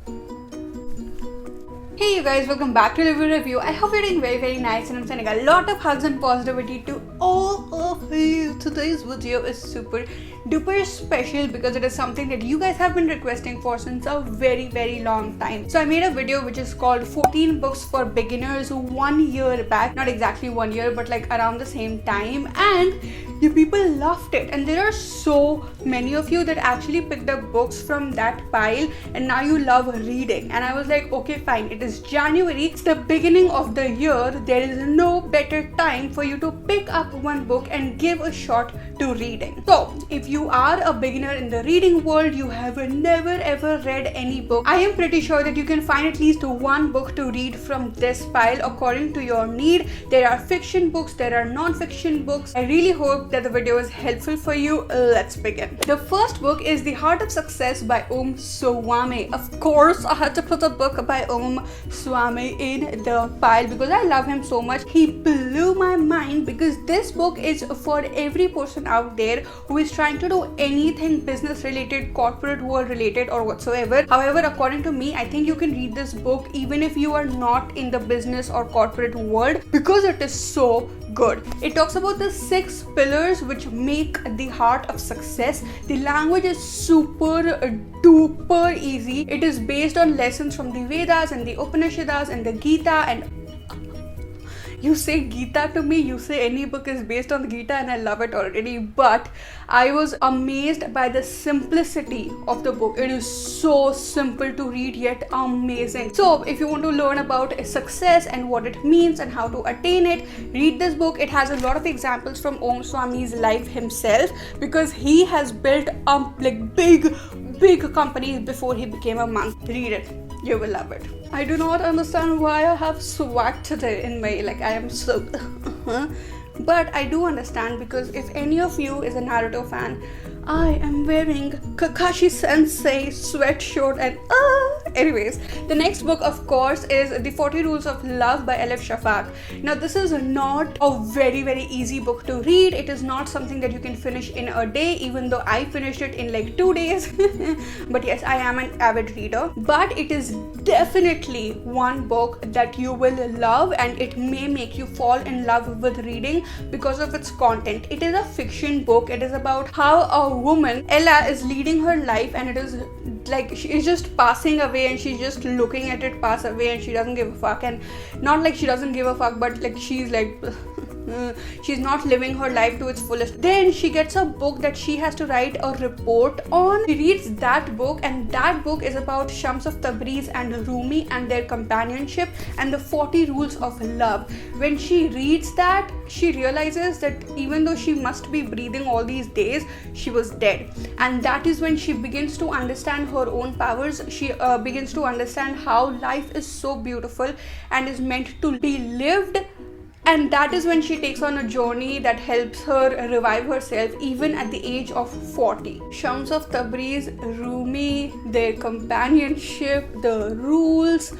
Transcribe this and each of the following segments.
Hey you guys, welcome back to Review Review. I hope you're doing very nice and I'm sending a lot of hugs and positivity to all of you. Today's video is super duper special because it is something that you guys have been requesting for since a very long time. So I made a video which is called 14 books for beginners 1 year back. Not exactly 1 year but like around the same time, and you people loved it, and there are so many of you that actually picked up books from that pile and now you love reading. And I was like, okay fine, it is January, it's the beginning of the year, there is no better time for you to pick up one book and give a shot to reading. So if you are a beginner in the reading world, you have never ever read any book, I am pretty sure that you can find at least one book to read from this pile according to your need. There are fiction books, there are non-fiction books. I really hope that the video is helpful for you. Let's begin. The first book is The Heart of Success by Om Swami. Of course I had to put a book by Om Swami in the pile because I love him so much. He blew my mind because this book is for every person out there who is trying to do anything business related, corporate world related or whatsoever. However, according to me, I think you can read this book even if you are not in the business or corporate world because it is so good. It talks about the 6 pillars which make the heart of success. The language is super duper easy. It is based on lessons from the Vedas and the Upanishads and the Gita. And you say Gita to me, you say any book is based on the Gita and I love it already, but I was amazed by the simplicity of the book. It is so simple to read yet amazing. So if you want to learn about success and what it means and how to attain it, read this book. It has a lot of examples from Om Swami's life himself because he has built like big companies before he became a monk. Read it, you will love it. I do not understand why I have swag today in my, like I am so but I do understand because if any of you is a Naruto fan, I am wearing Kakashi Sensei sweatshirt and anyways, the next book of course is The 40 Rules of Love by Elif Shafak. Now this is not a very easy book to read. It is not something that you can finish in a day, even though I finished it in like 2 days but yes, I am an avid reader. But it is definitely one book that you will love and it may make you fall in love with reading because of its content. It is a fiction book. It is about how a woman, Ella, is leading her life and it is like she is just passing away and she's just looking at it pass away and she doesn't give a fuck. And not like she doesn't give a fuck, but like she's like she's not living her life to its fullest. Then she gets a book that she has to write a report on. She reads that book and that book is about Shams of Tabriz and Rumi and their companionship and the 40 rules of love. When she reads that, she realizes that even though she must be breathing all these days, she was dead. And that is when she begins to understand her own powers. She begins to understand how life is so beautiful and is meant to be lived. And that is when she takes on a journey that helps her revive herself even at the age of 40. Shams of Tabriz, Rumi, their companionship, the rules,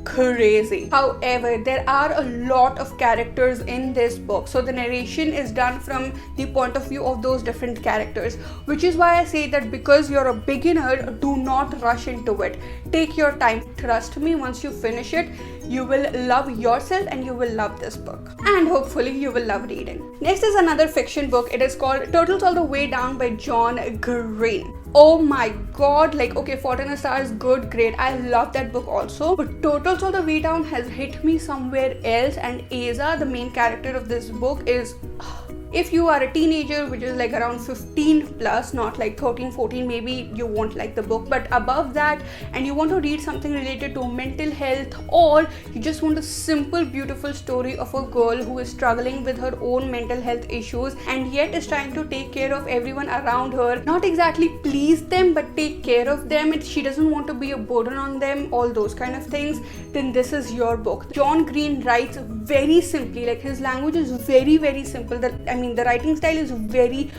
crazy. However, there are a lot of characters in this book, so the narration is done from the point of view of those different characters, which is why I say that because you're a beginner, do not rush into it. Take your time. Trust me, once you finish it, you will love yourself and you will love this book, and hopefully you will love reading. Next is another fiction book. It is called Turtles All the Way Down by John Green. Oh my god, like okay, Fault in Our Stars, good, great, I love that book also, but Turtles All the Way Down has hit me somewhere else. And Asa, the main character of this book, is if you are a teenager, which is like around 15 plus, not like 13, 14, maybe you won't like the book, but above that, and you want to read something related to mental health, or you just want a simple, beautiful story of a girl who is struggling with her own mental health issues and yet is trying to take care of everyone around her, not exactly please them, but take care of them, and she doesn't want to be a burden on them, all those kind of things, then this is your book. John Green writes very simply, like his language is very simple. The writing style is very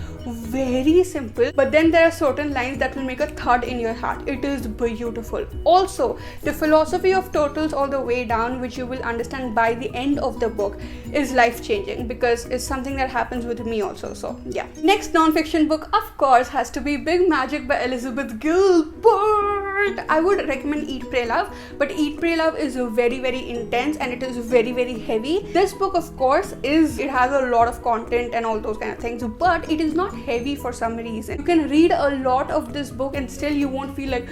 simple, but then there are certain lines that will make a thud in your heart. It is beautiful. Also, the philosophy of Turtles All the Way Down, which you will understand by the end of the book, is life-changing because it's something that happens with me also. So yeah. Next non-fiction book, of course, has to be Big Magic by Elizabeth Gilbert. short. I would recommend Eat, Pray, Love, but Eat, Pray, Love is very, very intense and it is very, very heavy. This book, of course, it has a lot of content and all those kind of things, but it is not heavy for some reason. You can read a lot of this book and still you won't feel like,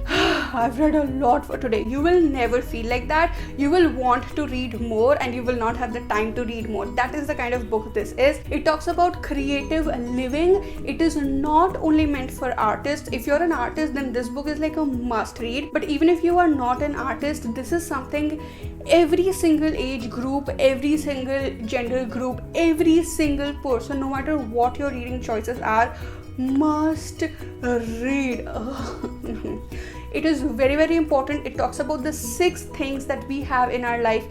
I've read a lot for today. You will never feel like that. You will want to read more and you will not have the time to read more. That is the kind of book this is. It talks about creative living. It is not only meant for artists. If you're an artist, then this book is like a must read. But even if you are not an artist, this is something every single age group, every single gender group, every single person, no matter what your reading choices are, must read. It is very, very important. It talks about the 6 things that we have in our life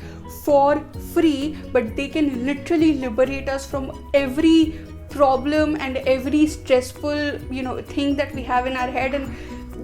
for free, but they can literally liberate us from every problem and every stressful, thing that we have in our head and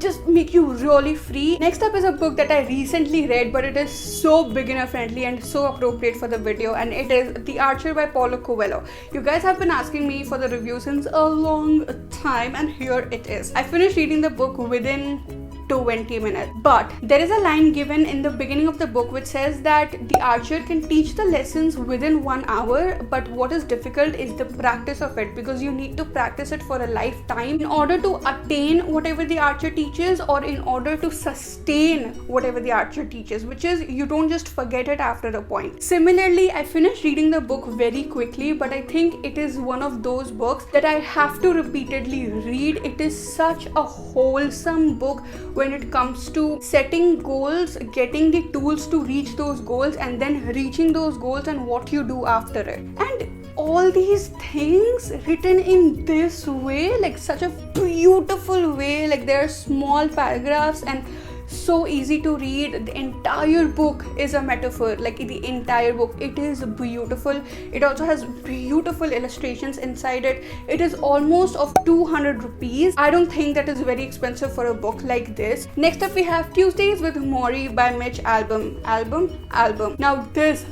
just make you really free. Next up is a book that I recently read, but it is so beginner friendly and so appropriate for the video, and it is The Archer by Paulo Coelho. You guys have been asking me for the review since a long time, and here it is. I finished reading the book within 20 minutes. But there is a line given in the beginning of the book which says that the archer can teach the lessons within 1 hour, but what is difficult is the practice of it, because you need to practice it for a lifetime in order to attain whatever the archer teaches, or in order to sustain whatever the archer teaches, which is you don't just forget it after a point. Similarly, I finished reading the book very quickly, but I think it is one of those books that I have to repeatedly read. It is such a wholesome book when it comes to setting goals, getting the tools to reach those goals, and then reaching those goals and what you do after it. And all these things written in this way, like such a beautiful way, like there are small paragraphs and so easy to read. The entire book is a metaphor, like the entire book. It is beautiful. It also has beautiful illustrations inside it. It is almost of 200 rupees. I don't think that is very expensive for a book like this. Next up we have Tuesdays with Morrie by Mitch Albom. Now this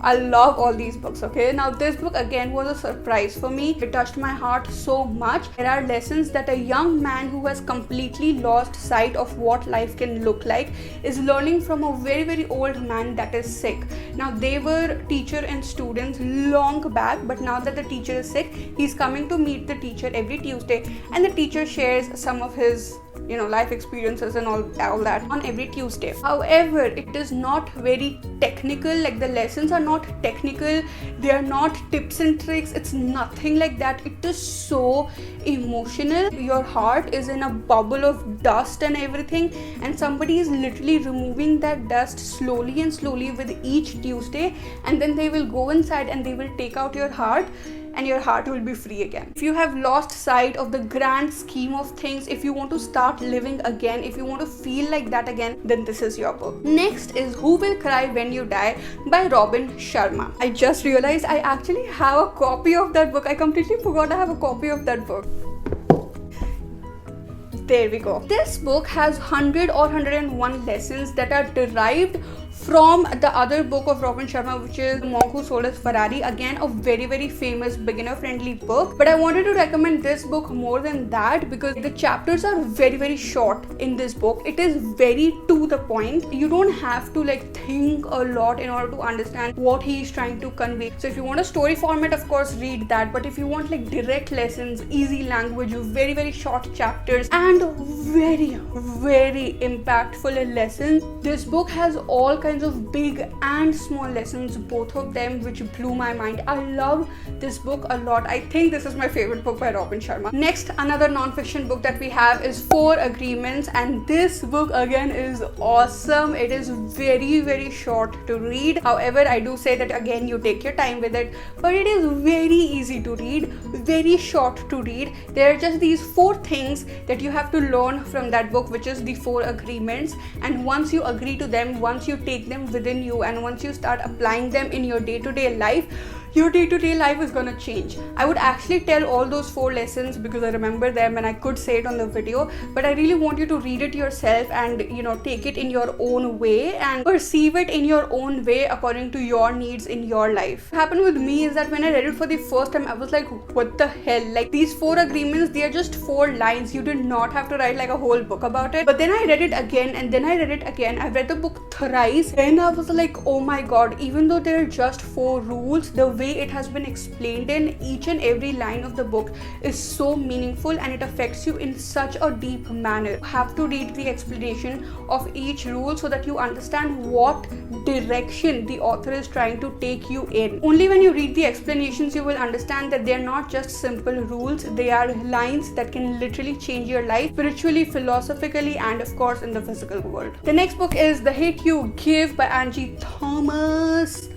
I love all these books, okay? Now this book again was a surprise for me. It touched my heart so much. There are lessons that a young man who has completely lost sight of what life can look like is learning from a very, very old man that is sick. Now they were teacher and students long back, but now that the teacher is sick, he's coming to meet the teacher every Tuesday, and the teacher shares some of his life experiences and all that on every Tuesday. However, it is not very technical. Like the lessons are not technical, they are not tips and tricks, it's nothing like that. It is so emotional. Your heart is in a bubble of dust and everything, and somebody is literally removing that dust slowly and slowly with each Tuesday, and then they will go inside and they will take out your heart, and your heart will be free again. If you have lost sight of the grand scheme of things, if you want to start living again, if you want to feel like that again, then this is your book. Next is Who Will Cry When You Die by Robin Sharma. I just realized I actually have a copy of that book. I completely forgot I have a copy of that book. There we go. This book has 100 or 101 lessons that are derived from the other book of Robin Sharma, which is Monk Who Sold His Ferrari. Again, a very, very famous beginner friendly book, but I wanted to recommend this book more than that because the chapters are very, very short in this book. It is very to the point. You don't have to think a lot in order to understand what he is trying to convey. So if you want a story format, of course read that, but if you want direct lessons, easy language, very, very short chapters and very, very impactful lessons, this book has all kinds of big and small lessons, both of them, which blew my mind. I love this book a lot. I think this is my favorite book by Robin Sharma. Next, another non-fiction book that we have is 4 Agreements, and this book again is awesome. It is very, very short to read. However, I do say that again, you take your time with it, but it is very easy to read, very short to read. There are just these 4 things that you have to learn from that book, which is the 4 agreements, and once you agree to them, once you take them within you, and once you start applying them in your day-to-day life, your day-to-day life is gonna change. I would actually tell all those 4 lessons because I remember them and I could say it on the video, but I really want you to read it yourself and take it in your own way and perceive it in your own way according to your needs in your life. What happened with me is that when I read it for the first time, I was like, what the hell? Like, these 4 agreements, they are just 4 lines. You did not have to write like a whole book about it. But then I read it again and then I read it again. I read the book thrice and I was like, oh my god, even though there are just 4 rules, the way it has been explained in each and every line of the book is so meaningful and it affects you in such a deep manner. You have to read the explanation of each rule so that you understand what direction the author is trying to take you in. Only when you read the explanations you will understand that they are not just simple rules, they are lines that can literally change your life spiritually, philosophically, and of course in the physical world. The next book is The Hate You Give by Angie Thomas.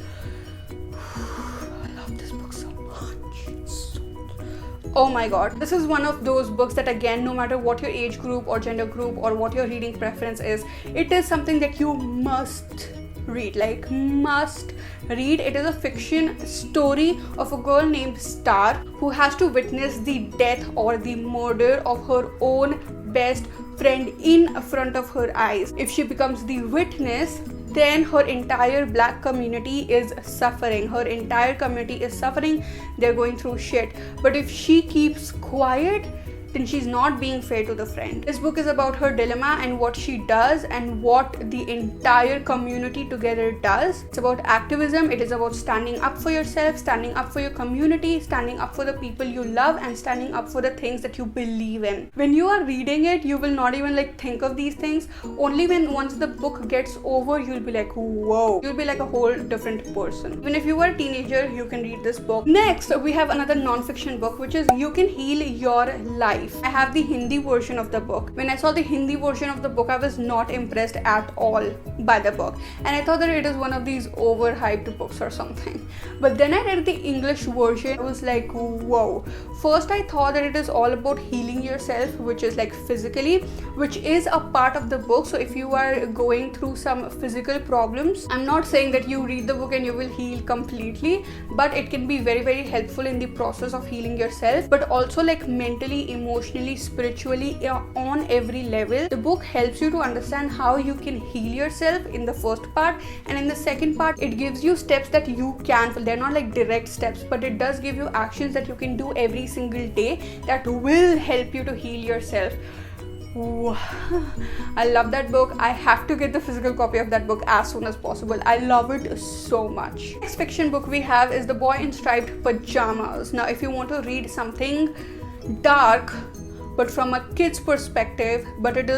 Oh my god, this is one of those books that, again, no matter what your age group or gender group or what your reading preference is, it is something that you must read. Like, must read. It is a fiction story of a girl named Star who has to witness the death or the murder of her own best friend in front of her eyes. If she becomes the witness, then her entire black community is suffering. Her entire community is suffering. They're going through shit. But if she keeps quiet, then she's not being fair to the friend. This book is about her dilemma and what she does and what the entire community together does. It's about activism. It is about standing up for yourself, standing up for your community, standing up for the people you love, and standing up for the things that you believe in. When you are reading it, you will not even think of these things. Only when once the book gets over, you'll be like, whoa. You'll be like a whole different person. Even if you are a teenager, you can read this book. Next, we have another non-fiction book, which is You Can Heal Your Life. I have the Hindi version of the book. When I saw the Hindi version of the book, I was not impressed at all by the book. And I thought that it is one of these overhyped books or something. But then I read the English version. I was like, whoa. First, I thought that it is all about healing yourself, which is like physically, which is a part of the book. So if you are going through some physical problems, I'm not saying that you read the book and you will heal completely, but it can be very, very helpful in the process of healing yourself, but also like mentally, emotionally, spiritually, on every level. The book helps you to understand how you can heal yourself in the first part, and in the second part it gives you steps that you can follow. They're not like direct steps, but it does give you actions that you can do every single day that will help you to heal yourself. Ooh, I love that book. I have to get the physical copy of that book as soon as possible. I love it so much. Next fiction book we have is The Boy in Striped Pajamas. Now, if you want to read something dark but from a kid's perspective, but it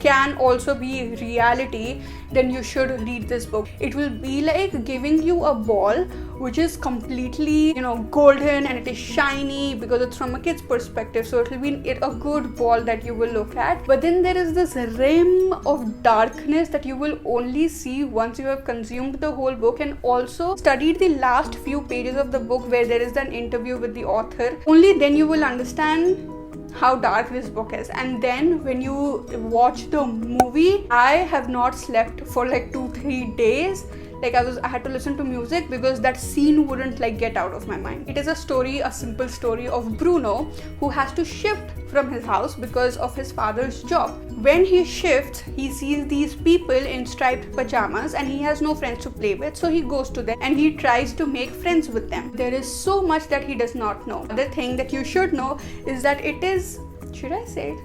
can also be reality, then you should read this book. It will be like giving you a ball which is completely golden and it is shiny because it's from a kid's perspective, so it will be a good ball that you will look at. But then there is this rim of darkness that you will only see once you have consumed the whole book and also studied the last few pages of the book where there is an interview with the author. Only then you will understand how dark this book is. And then when you watch the movie, I have not slept for like 2-3 days. Like I had to listen to music because that scene wouldn't get out of my mind. It is a simple story of Bruno who has to shift from his house because of his father's job. When he shifts, he sees these people in striped pajamas and he has no friends to play with, so he goes to them and he tries to make friends with them. There is so much that he does not know. The thing that you should know is that it is, should I say it?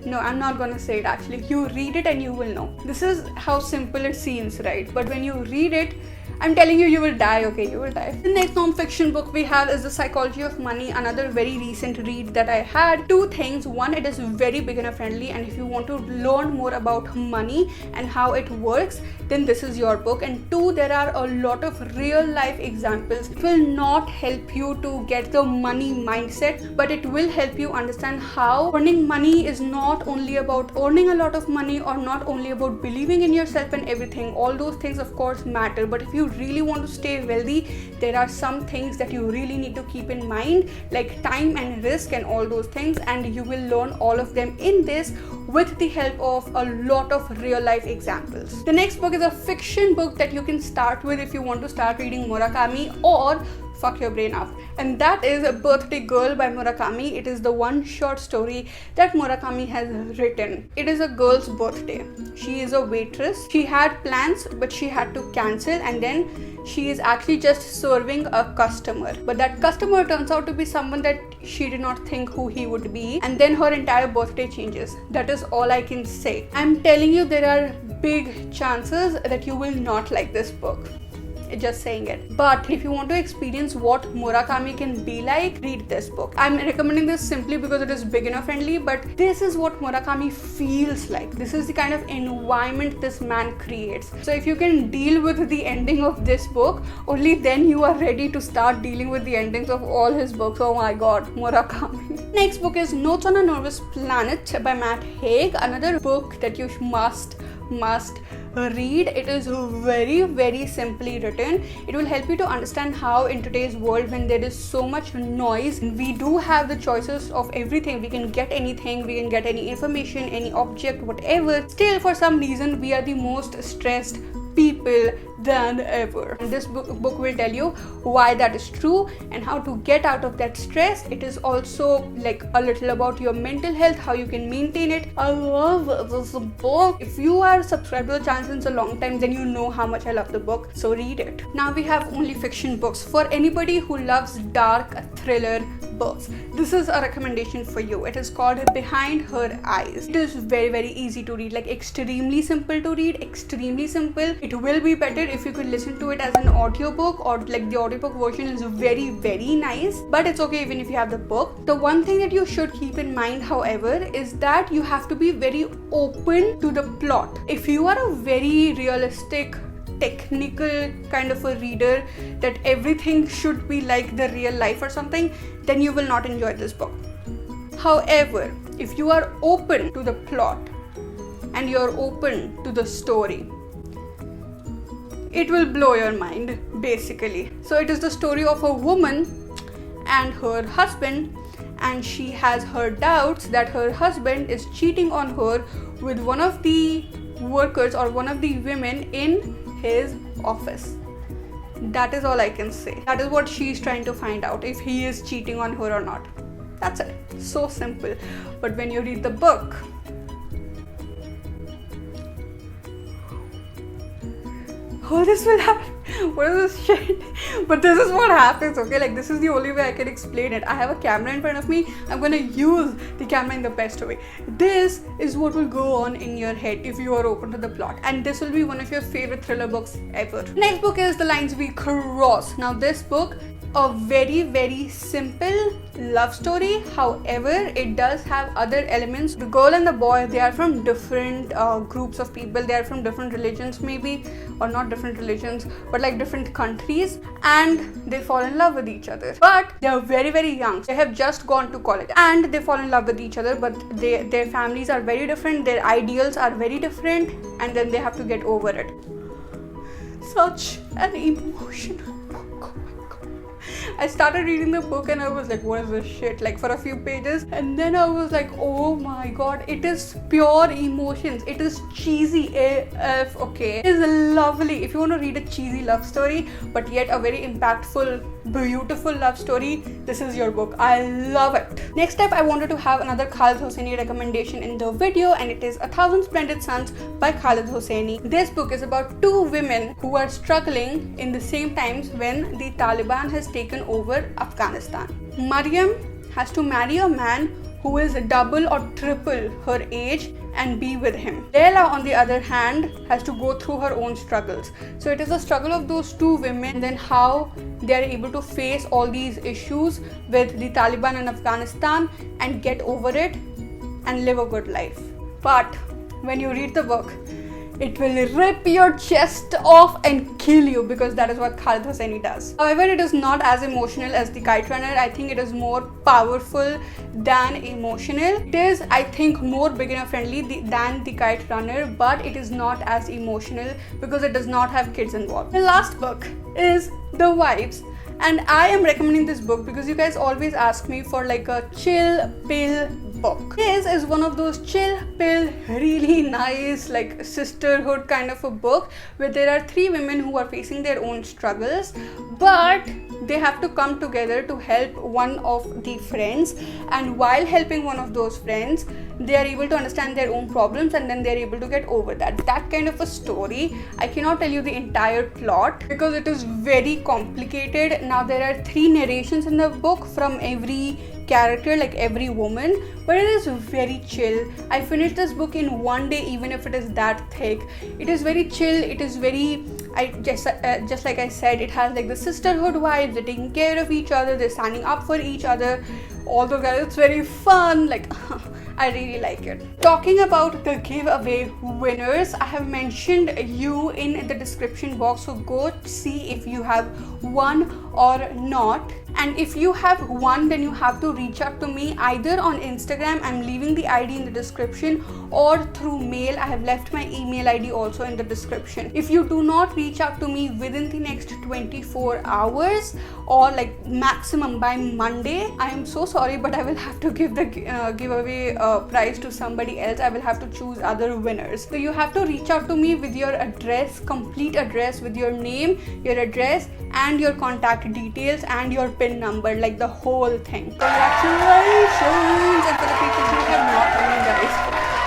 No, I'm not gonna say it actually. You read it and you will know. This is how simple it seems, right? But when you read it, I'm telling you, you will die, okay? You will die. The next non-fiction book we have is The Psychology of Money, another very recent read that I had. 2 things. One, it is very beginner friendly, and if you want to learn more about money and how it works, then this is your book. And 2, there are a lot of real life examples. It will not help you to get the money mindset, but it will help you understand how earning money is not only about earning a lot of money or not only about believing in yourself and everything. All those things of course matter, but if you really want to stay wealthy, there are some things that you really need to keep in mind, like time and risk and all those things, and you will learn all of them in this with the help of a lot of real life examples. The next book is a fiction book that you can start with if you want to start reading Murakami or fuck your brain up, and that is A Birthday Girl by Murakami. It is the one short story that Murakami has written. It is a girl's birthday. She is a waitress. She had plans but she had to cancel, and then she is actually just serving a customer, but that customer turns out to be someone that she did not think who he would be, and then her entire birthday changes. That is all I can say. I'm telling you, there are big chances that you will not like this book. Just saying it. But if you want to experience what Murakami can be like, read this book. I'm recommending this simply because it is beginner friendly, but this is what Murakami feels like. This is the kind of environment this man creates. So if you can deal with the ending of this book, only then you are ready to start dealing with the endings of all his books. Oh my god, Murakami. Next book is Notes on a Nervous Planet by Matt Haig. Another book that you must read. It is very simply written. It will help you to understand how in today's world, when there is so much noise, we do have the choices of everything. We can get anything, we can get any information, any object, whatever. Still, for some reason, we are the most stressed people than ever. And this book will tell you why that is true and how to get out of that stress. It is also like a little about your mental health, how you can maintain it. I love this book. If you are subscribed to the channel since a long time, then you know how much I love the book, so read it. Now we have only fiction books for anybody who loves dark thriller books. This is a recommendation for you. It is called Behind Her Eyes. It is very easy to read, like extremely simple to read, extremely simple. It will be better if you could listen to it as an audiobook, or like the audiobook version is very nice, but it's okay even if you have the book. The one thing that you should keep in mind, however, is that you have to be very open to the plot. If you are a very realistic, technical kind of a reader, that everything should be like the real life or something, then you will not enjoy this book. However, if you are open to the plot and you're open to the story, it will blow your mind, basically. So it is the story of a woman and her husband, and she has her doubts that her husband is cheating on her with one of the workers or one of the women in his office. That is all I can say. That is what she's trying to find out, if he is cheating on her or not. That's it. So simple. But when you read the book, oh, this will happen. What is this shit? But this is what happens, okay? Like, this is the only way I can explain it. I have a camera in front of me. I'm gonna use the camera in the best way. This is what will go on in your head if you are open to the plot. And this will be one of your favorite thriller books ever. Next book is The Lines We Cross. Now, this book, a very simple love story. However, it does have other elements. The girl and the boy, they are from different groups of people. They are from different religions, maybe, or not different religions, but like different countries, and they fall in love with each other. But they are very young. They have just gone to college and they fall in love with each other, but their families are very different, their ideals are very different, and then they have to get over it. Such an emotional book. I started reading the book and I was like, what is this shit? Like, for a few pages, and then I was like, oh my god, it is pure emotions. It is cheesy AF, okay? It is lovely. If you want to read a cheesy love story, but yet a very impactful, beautiful love story, this is your book. I love it. Next up, I wanted to have another Khaled Hosseini recommendation in the video, and it is A Thousand Splendid Suns by Khaled Hosseini. This book is about two women who are struggling in the same times when the Taliban has taken over Afghanistan. Maryam has to marry a man who is double or triple her age and be with him. Layla, on the other hand, has to go through her own struggles. So it is a struggle of those two women, and then how they are able to face all these issues with the Taliban in Afghanistan and get over it and live a good life. But when you read the book, it will rip your chest off and kill you, because that is what Khaled Hosseini does. However, it is not as emotional as The Kite Runner. I think it is more powerful than emotional. It is, I think, more beginner friendly than The Kite Runner, but it is not as emotional because it does not have kids involved. The last book is The Wives, and I am recommending this book because you guys always ask me for like a chill pill book. This is one of those chill pill, really nice like sisterhood kind of a book where there are three women who are facing their own struggles, but they have to come together to help one of the friends, and while helping one of those friends they are able to understand their own problems and then they are able to get over that kind of a story. I cannot tell you the entire plot because it is very complicated. Now there are three narrations in the book from every character, like every woman, but it is very chill. I finished this book in one day, even if it is that thick. It is very chill. It is very, just like I said, it has like the sisterhood vibes. They're taking care of each other, they're standing up for each other, all together. It's very fun, like I really like it. Talking about the giveaway winners, I have mentioned you in the description box, so go see if you have won or not. And if you have won, then you have to reach out to me either on Instagram, I'm leaving the ID in the description, or through mail. I have left my email ID also in the description. If you do not reach out to me within the next 24 hours or like maximum by Monday, I am so sorry, but I will have to give the giveaway prize to somebody else. I will have to choose other winners. So you have to reach out to me with your address, complete address, with your name, your address and your contact details and your PIN number, like the whole thing. Congratulations! And for the people who have not won, guys,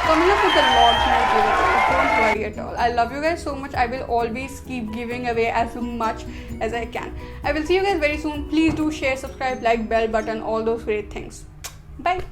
coming up with a lot more giveaways. Don't worry at all. I love you guys so much. I will always keep giving away as much as I can. I will see you guys very soon. Please do share, subscribe, like, bell button, all those great things. Bye.